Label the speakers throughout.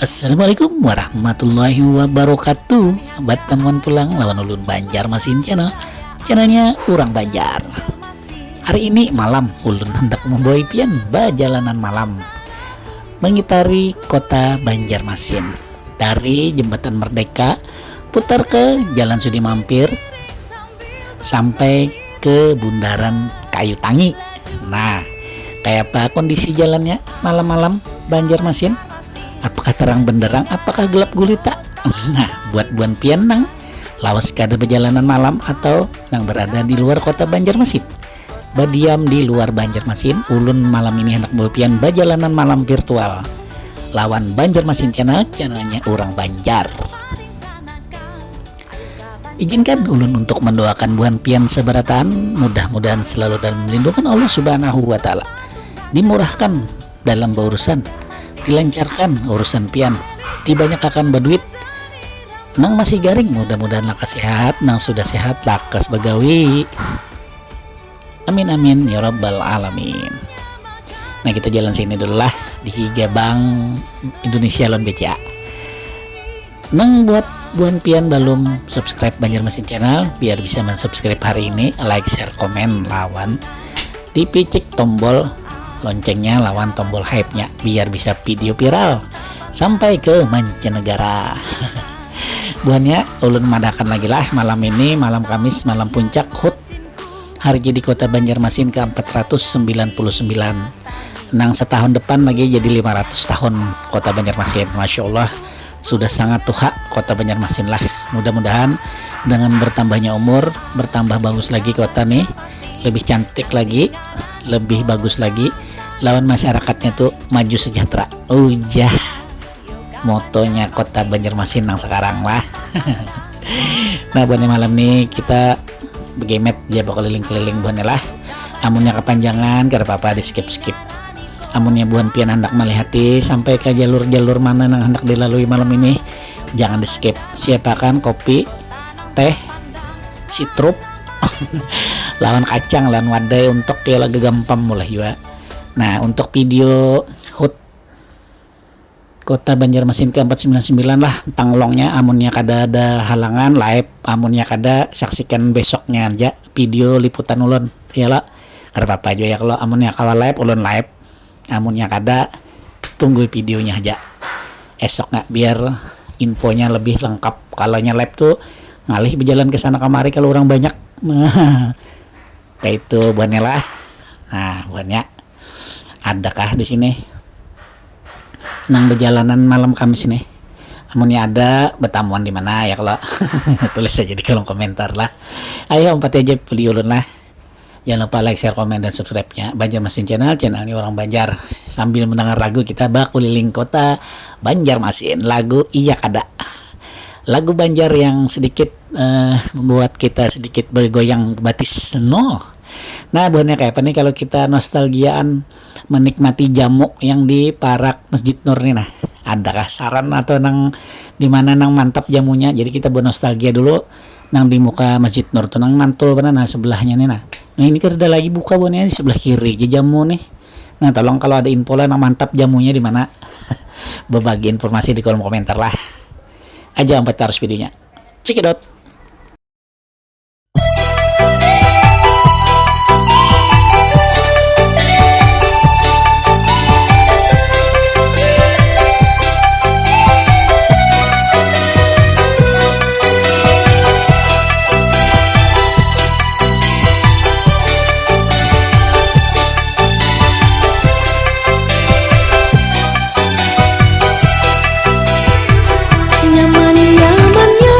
Speaker 1: Assalamualaikum warahmatullahi wabarakatuh. Buat temuan pulang lawan ulun Banjarmasin channelnya Urang Banjar. Hari ini malam ulun hendak membawa pian jalanan malam mengitari kota Banjarmasin dari Jembatan Merdeka putar ke Jalan Sudi Mampir sampai ke Bundaran Kayu Tangi. Nah, kayak apa kondisi jalannya malam-malam Banjarmasin? Apakah terang benderang, apakah gelap gulita? Nah, buat buan pian nang lawas kada perjalanan malam atau nang berada di luar kota Banjarmasin, badiam di luar Banjarmasin, ulun malam ini hendak bawa pian jalanan malam virtual lawan Banjarmasin channelnya Urang Banjar. Izinkan ulun untuk mendoakan buan pian seberatan, mudah-mudahan selalu dalam lindungan Allah Subhanahu wa Ta'ala, dimurahkan dalam berurusan, dilancarkan urusan pian, dibanyak-akan berduit, nang masih garing mudah-mudahan lakas sehat, nang sudah sehat lakas begawi, amin amin ya rabbal alamin. Nah, kita jalan sini dulu lah di Higa Bank Indonesia lawan BCA. Nang buat buan pian belum subscribe Banjarmasin channel, biar bisa mensubscribe hari ini, like, share, komen, lawan dipicik tombol loncengnya, lawan tombol hype-nya, biar bisa video viral sampai ke mancanegara. Buannya ulun madakan lagi lah malam ini, malam Kamis, malam puncak HUT hari jadi kota Banjarmasin ke 499, nang setahun depan lagi jadi 500 tahun kota Banjarmasin. Masya Allah, sudah sangat tua kota Banjarmasin lah. Mudah-mudahan dengan bertambahnya umur, bertambah bagus lagi kota nih, lebih cantik lagi, lebih bagus lagi, lawan masyarakatnya tuh maju sejahtera. Ujah motonya kota Banjarmasin yang sekarang lah. Nah, buannya malam nih kita begemet dia bakal keliling-keliling buannya lah. Amunnya kepanjangan kada apa-apa di skip. Amunnya buan pian hendak melihati sampai ke jalur-jalur mana yang hendak dilalui malam ini, jangan di skip. Siapkan kopi, teh, sirup, lawan kacang, lawan wadai untuk kaya laga gampang mulai juga. Nah, untuk video HUT kota Banjarmasin ke 499 lah tanglongnya, amunnya kada ada halangan live, amunnya kada saksikan besoknya aja video liputan ulun ya lah, kada apa-apa aja ya. Kalau amunnya kawa live ulun live, amunnya kada tunggu videonya aja esok nggak, biar infonya lebih lengkap. Kalau live tuh ngalih berjalan ke sana kemari kalau orang banyak. Nah, kayak itu buannya lah. Nah, buannya adakah di sini nang berjalanan malam Kamis nih? Amunnya ada betamuan di mana ya kalau tulis aja di kolom komentar lah. Ayo empat aja pilih ulun lah. Jangan lupa like, share, komen, dan subscribe-nya Banjarmasin channelnya Urang Banjar. Sambil mendengar lagu kita keliling kota Banjarmasin, lagu Iya Kada, lagu Banjar yang sedikit membuat kita sedikit bergoyang batis. Nah, buahnya kayak apa nih kalau kita nostalgiaan menikmati jamu yang di Parak Masjid Nur nih? Nah, adakah saran atau nang di mana nang mantap jamunya? Jadi kita buat nostalgia dulu nang di muka Masjid Nur tuh nang mantul benar, nah sebelahnya nih. Nah ini kan ada lagi buka buahnya di sebelah kiri aja jamu nih. Nah, tolong kalau ada info lah nang mantap jamunya di mana, berbagi informasi di kolom komentar lah. Aja sampai terus videonya. Cekidot.
Speaker 2: Nyaman-nyamannya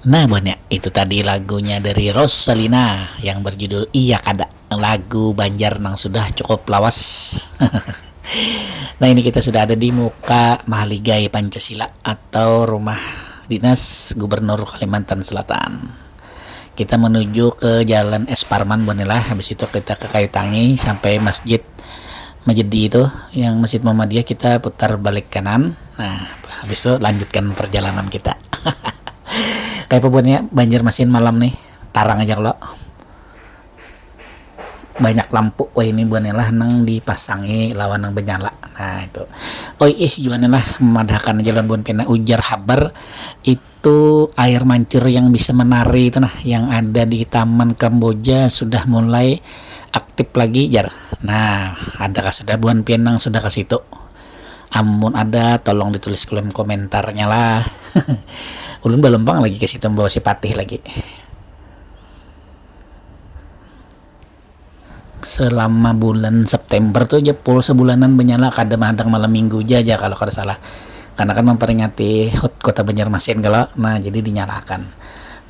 Speaker 1: Nah Bon ya, itu tadi lagunya dari Rosalina yang berjudul Iya Kada, lagu Banjar nang sudah cukup lawas. Nah ini kita sudah ada di muka Mahaligai Pancasila atau Rumah Dinas Gubernur Kalimantan Selatan. Kita menuju ke Jalan Es Parman Bonela, habis itu kita ke Kayu Tangi sampai Masjid Majedi itu, yang Masjid Muhammadiyah, kita putar balik kanan. Nah, habis itu lanjutkan perjalanan kita. Kayak pebunnya Banjarmasin malam nih, tarang aja kalau banyak lampu. Wah ini buanelah nang dipasangi lawan nang benyala. Nah itu. Oh juanelah memadahkan jalan buan pena ujar habar itu air mancur yang bisa menari itu nah yang ada di Taman Kamboja sudah mulai aktif lagi jar. Nah adakah sudah buan penang sudah ke situ? Amun ada tolong ditulis kolom komentarnya lah. Ulun belum lagi ke situ bawa si Patih lagi. Selama bulan September tuh aja full sebulanan menyala, kadang-kadang malam minggu aja kalau kada salah, karena kan memperingati HUT Kota Banjarmasin kalau nah jadi dinyalakan.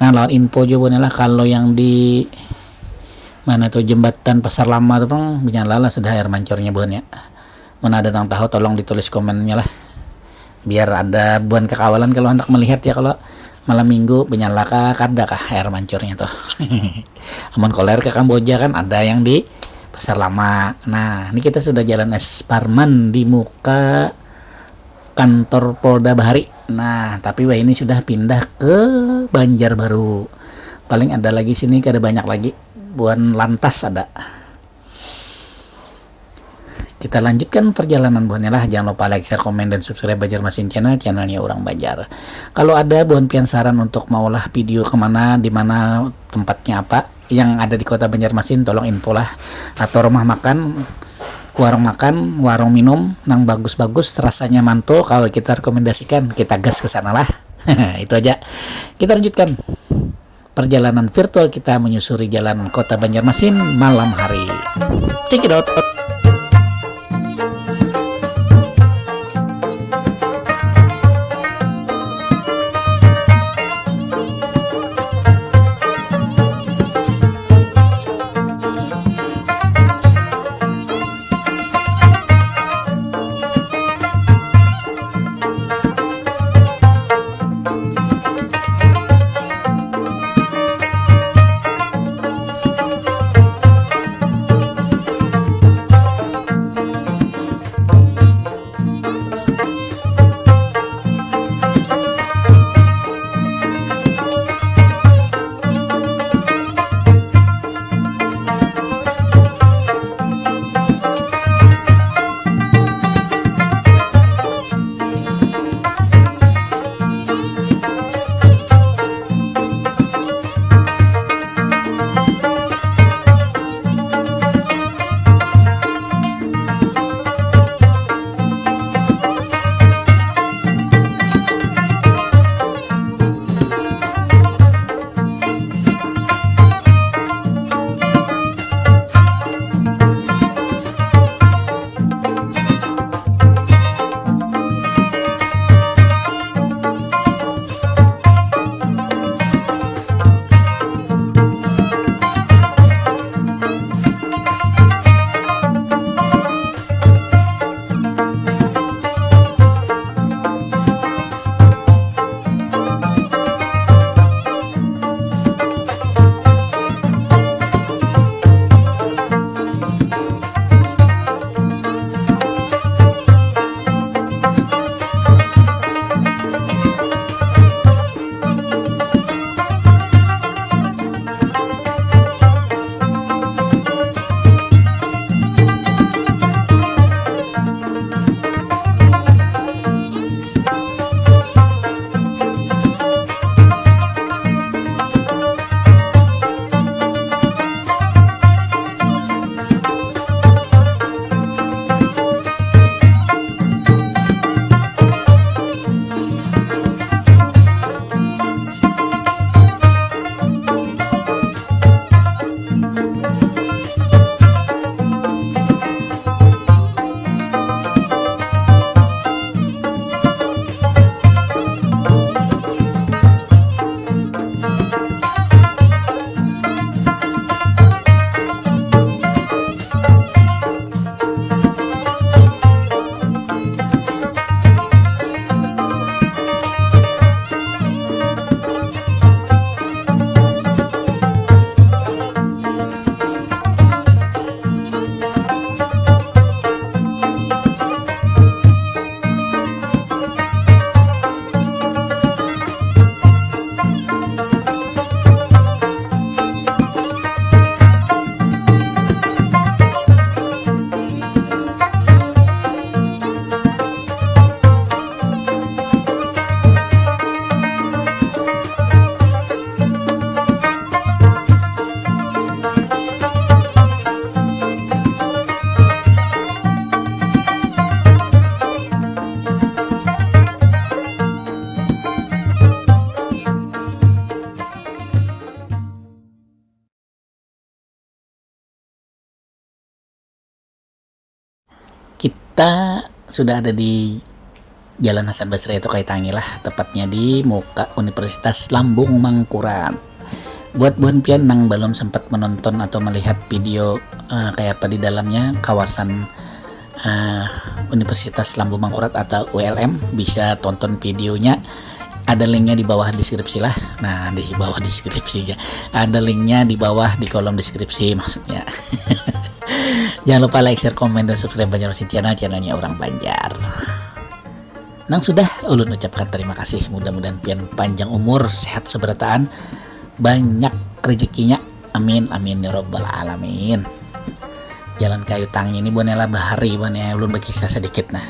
Speaker 1: Nah lawan info juga lah kalau yang di mana tuh jembatan Pasar Lama tuh bang menyala lah sudah air mancurnya buan ya. Mana ada yang tahu tolong ditulis komennya lah biar ada buan kekawalan kalau hendak melihat ya kalau malam minggu menyala kah kada kah air mancurnya tuh. Amun koler ke Kamboja kan ada yang di Pasar Lama. Nah ini kita sudah jalan Es Parman di muka kantor Polda Bahari. Nah tapi wah ini sudah pindah ke Banjarbaru. Paling ada lagi sini kada banyak lagi buan lantas ada. Kita lanjutkan perjalanan buannya lah. Jangan lupa like, share, komen, dan subscribe Banjarmasin channelnya Orang Banjar. Kalau ada buan pian saran untuk maulah video kemana, di mana tempatnya apa yang ada di kota Banjarmasin, tolong info lah. Atau rumah makan, warung minum, nang bagus-bagus, rasanya mantul. Kalau kita rekomendasikan, kita gas ke sana lah. Itu aja. Kita lanjutkan perjalanan virtual kita menyusuri jalan kota Banjarmasin malam hari. Check it out. Kita sudah ada di Jalan Hasan Basri itu Kaitangi lah, tepatnya di muka Universitas Lambung Mangkurat. Buat buan pian nang belum sempat menonton atau melihat video kayak apa di dalamnya kawasan Universitas Lambung Mangkurat atau ULM, bisa tonton videonya. Ada linknya di bawah deskripsi lah. Nah, di bawah deskripsi ya. Ada linknya di bawah di kolom deskripsi maksudnya. Jangan lupa like, share, komen, dan subscribe Banjarmasin channelnya Orang Banjar. Nang sudah ulun ucapkan terima kasih. Mudah-mudahan pian panjang umur, sehat seberataan, banyak rezekinya. Amin amin ya robbal alamin. Jalan kayu tangi ini bonela bahari bonnya ulun berkisah sedikit nah.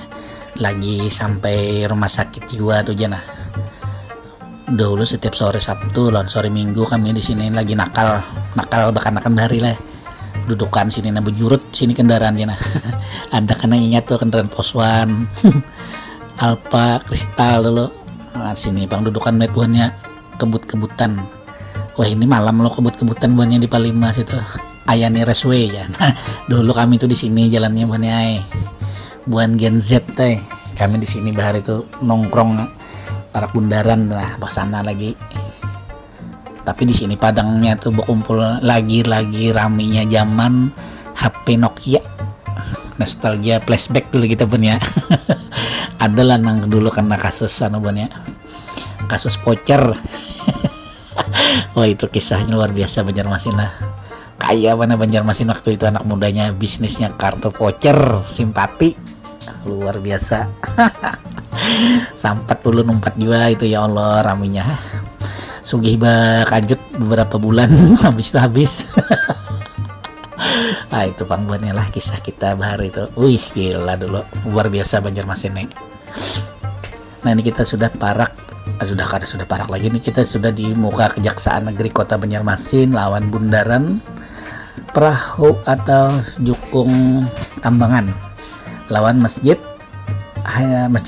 Speaker 1: Lagi sampai rumah sakit jiwa tuh jana. Dulu setiap sore Sabtu lawan sore Minggu kami di sini lagi nakal bahkan bahari lah. Dudukan sini na bejurut sini kendaraan jana. Ada kan yang ingat tuh kendaraan Poswan. Alfa Kristal dulu. Nah, sini bang dudukan net buannya kebut-kebutan. Wah ini malam lo kebut-kebutan buannya di Palima situ. Ayani Resway ya. Nah, dulu kami tuh di sini jalannya buannya buan Gen Z teh. Kami di sini bahari itu nongkrong para bundaran lah pasana lagi. Tapi di sini Padangnya tuh berkumpul lagi raminya zaman HP Nokia. Nostalgia flashback dulu kita punya. Adalah nang dulu karena kasus kasus voucher. Wah itu kisahnya luar biasa Banjarmasin lah. Kaya mana Banjarmasin waktu itu anak mudanya, bisnisnya kartu voucher simpati luar biasa. Sampat dulu numpat juga itu ya Allah raminya. Sugih kanjut beberapa bulan habis itu habis. Ah itu pangbuannya lah kisah kita bahar itu. Wih gila dulu luar biasa Banjarmasin nih. Nah ini kita sudah parak lagi nih, kita sudah di muka Kejaksaan Negeri Kota Banjarmasin lawan bundaran perahu atau jukung tambangan lawan masjid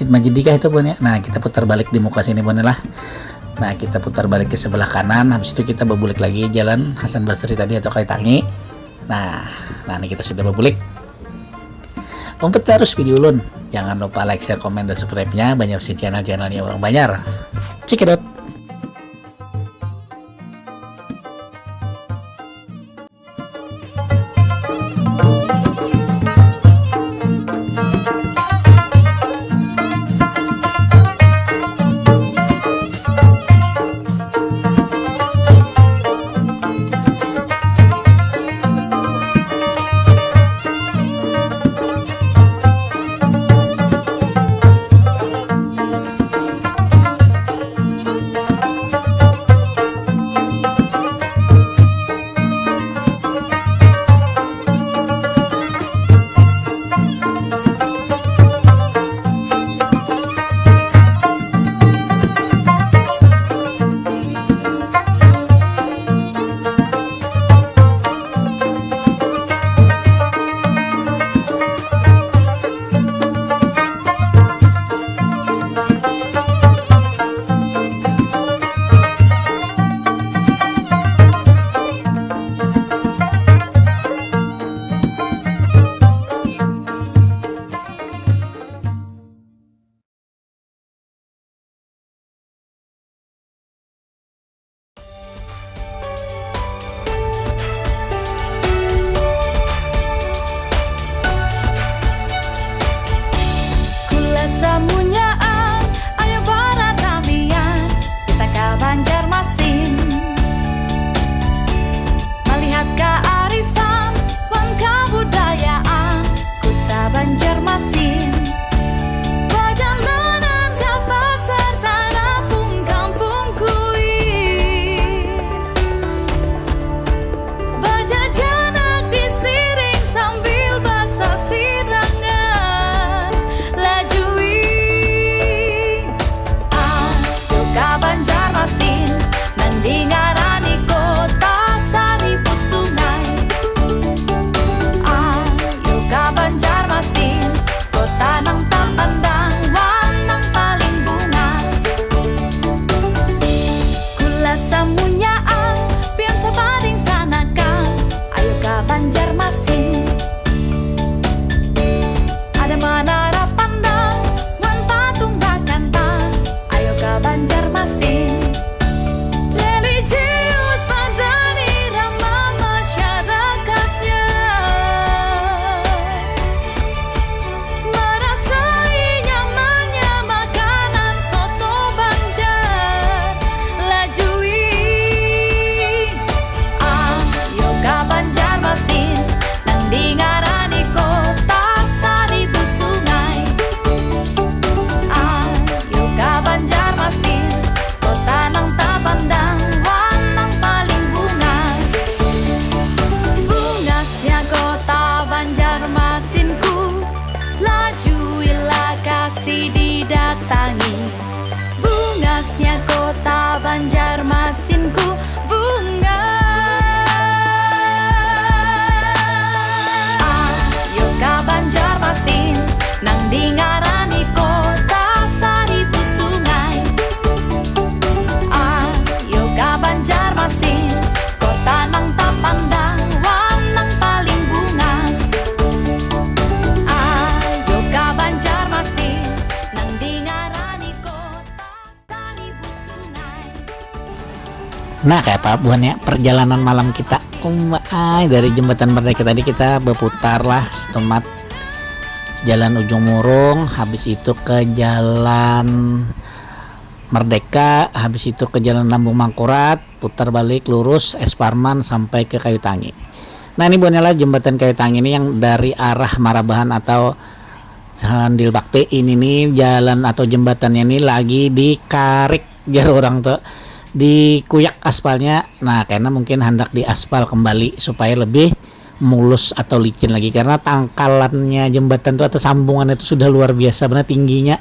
Speaker 1: Majidikah itu bun ya. Nah kita putar balik di muka sini bun lah. Nah kita putar balik ke sebelah kanan, habis itu kita berbulik lagi jalan Hasan Basri tadi atau Kaitangi. Nah ini kita sudah berbulik. Umpet terus video ulun. Jangan lupa like, share, komen, dan subscribe-nya Banjarmasin channelnya Orang Banjar. Cikidot.
Speaker 2: didatangi. Bungasnya kota Banjarmasinku bunga. Ayo ka Banjarmasin, nang dingarani kota seribu sungai. Ayo ka Banjarmasin, kota nang tapandang wanang paling bungas. Ayo ka Banjarmasin, nang dingarani kota seribu sungai.
Speaker 1: Nah kayak apa buannya perjalanan malam kita dari Jembatan Merdeka tadi kita berputar lah setemat Jalan Ujung Murung, habis itu ke Jalan Merdeka, habis itu ke Jalan Lambung Mangkurat, putar balik lurus Es Parman sampai ke Kayu Tangi. Nah ini buannya lah jembatan Kayu Tangi ini yang dari arah Marabahan atau Jalan Dilbakti ini nih, jalan atau jembatannya ini lagi dikarik jar orang tuh, dikuyak aspalnya. Nah karena mungkin hendak diaspal kembali supaya lebih mulus atau licin lagi, karena tangkalannya jembatan itu atau sambungan itu sudah luar biasa benar tingginya.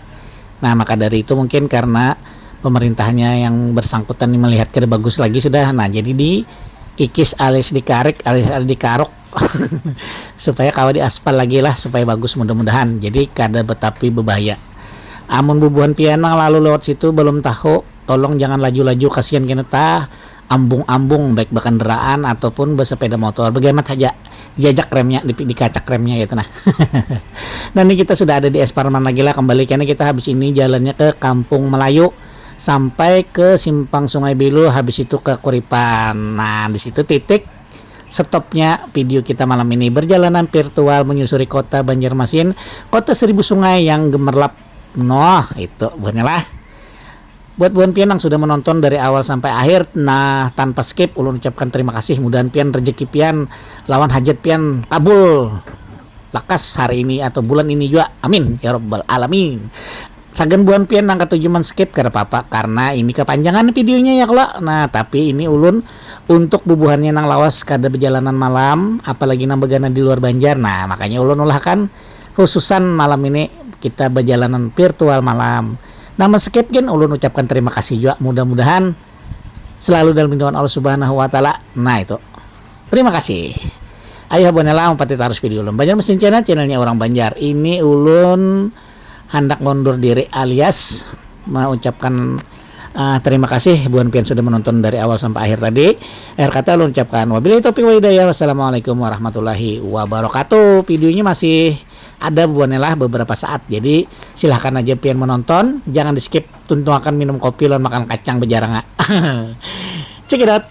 Speaker 1: Nah maka dari itu mungkin karena pemerintahnya yang bersangkutan melihat kira bagus lagi sudah, nah jadi dikikis alias dikarik alias dikarok supaya kawa diaspal lagi lah supaya bagus mudah-mudahan. Jadi kada betapi berbahaya. Amun bubuhan pianang lalu lewat situ belum tahu, tolong jangan laju-laju, kasihan kena tah ambung-ambung baik berkendaraan ataupun bersepeda motor. Bagaimana saja jajak remnya, dikacak remnya gitu nah. Dan ini kita sudah ada di Es Parman lagi lah kembali, karena kita habis ini jalannya ke Kampung Melayu sampai ke Simpang Sungai Bilu, habis itu ke Kuripan. Nah di situ titik stopnya video kita malam ini, perjalanan virtual menyusuri kota Banjarmasin, kota seribu sungai yang gemerlap. Noh itu buatnya lah. Buat buan pian yang sudah menonton dari awal sampai akhir, nah tanpa skip, ulun ucapkan terima kasih. Mudahan pian rezeki pian lawan hajat pian kabul lakas hari ini atau bulan ini juga, amin ya robbal alamin. Sagan buan pian nang katujuman skip kada apa-apa, karena ini kepanjangan videonya ya kalau. Nah tapi ini ulun untuk bubuhannya nang lawas kada perjalanan malam, apalagi nang begana di luar Banjar. Nah makanya ulun ulahkan khususan malam ini kita berjalanan virtual malam. Nama skip gen ulun ucapkan terima kasih juga, mudah-mudahan selalu dalam lindungan Allah Subhanahu wa taala. Nah itu. Terima kasih. Ayo abonela umpati tarus video ulun. Banjarmasin channelnya orang Banjar. Ini ulun hendak ngondur diri alias mengucapkan terima kasih buan pian sudah menonton dari awal sampai akhir tadi. Akhir kata ulun ucapkan wabillahi taufiq wal hidayah. Wassalamualaikum warahmatullahi wabarakatuh. Videonya masih ada buannya lah beberapa saat, jadi silahkan aja pian menonton, jangan di skip. Tuntung akan minum kopi lawan makan kacang bejarang. Check it out.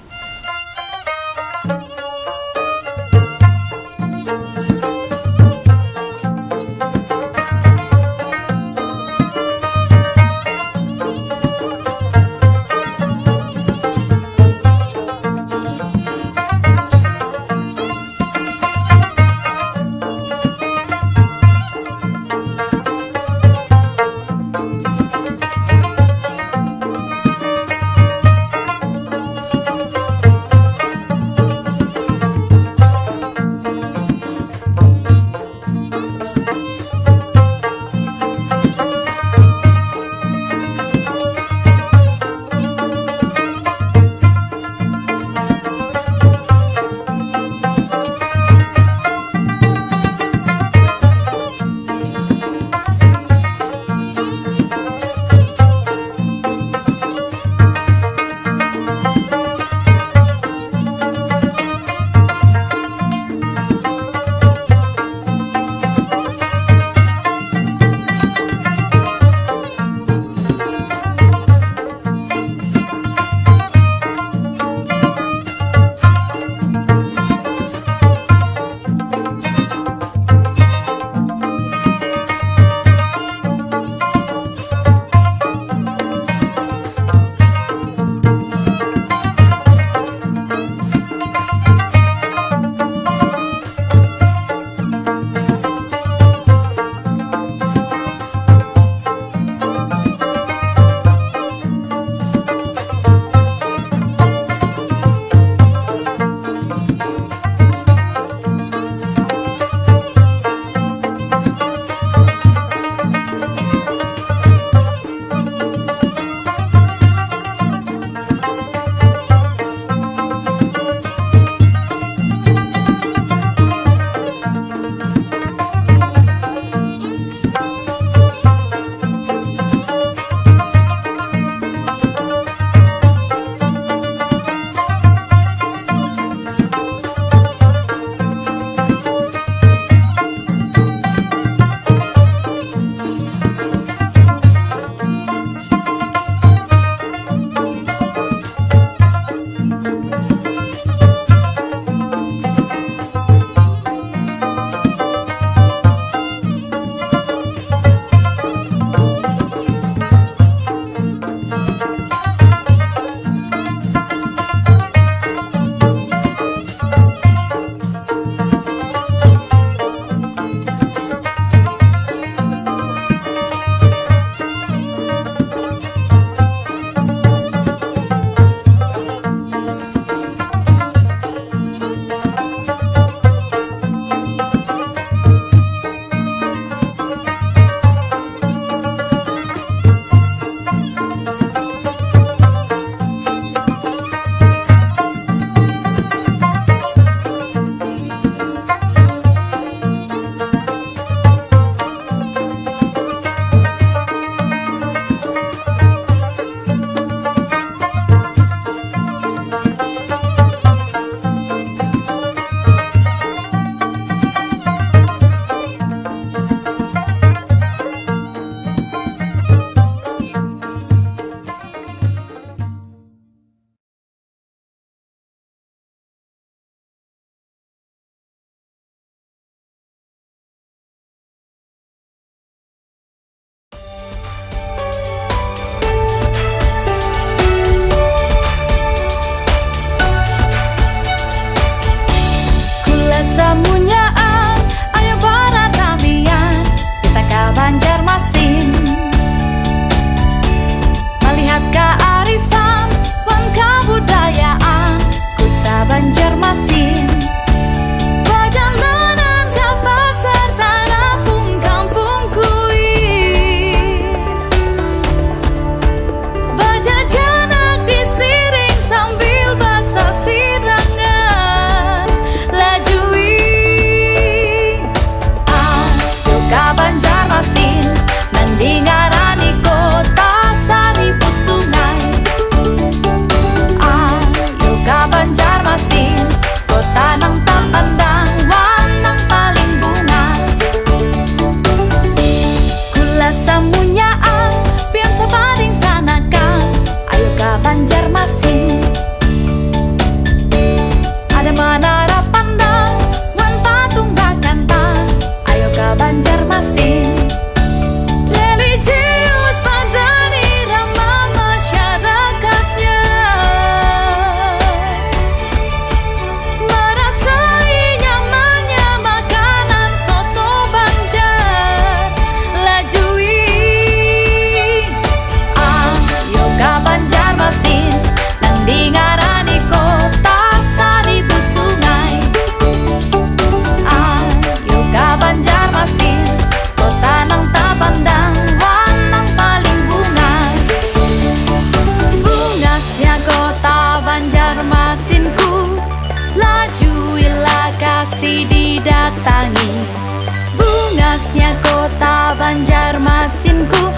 Speaker 2: Kula Samunyaan, ayo baratamian, kita ke Banjarmasin. Melihat kearifan dan kebudayaan kota Banjarmasin. Perjalanan ke pasar Tarapung Kampung Kuir, berjajanan disiring sambil basah sirangan. Lajui ayo ke Banjarmasin, nandingarani kota seribu sungai. Ayo ke Banjarmasin, kota nang tak pandang wanang paling bungas. Kula Samunyaan, pian sabaring sanakan, ayo ke Banjarmasin. Ada menara pandang, wan patung Rakanta, ayo ke Banjarmasin. Religius pada irama masyarakatnya, merasai nyamannya makanan soto Banjar. Lajui ayo ke Banjarmasin, nandingarani kota seribu sungai. Ayo ke Banjarmasin, kota nang tak pandang wanang paling bungas. Bungasnya kota Banjarmasinku, lajuilah kasih didatangi. Bungasnya kota Banjarmasinku,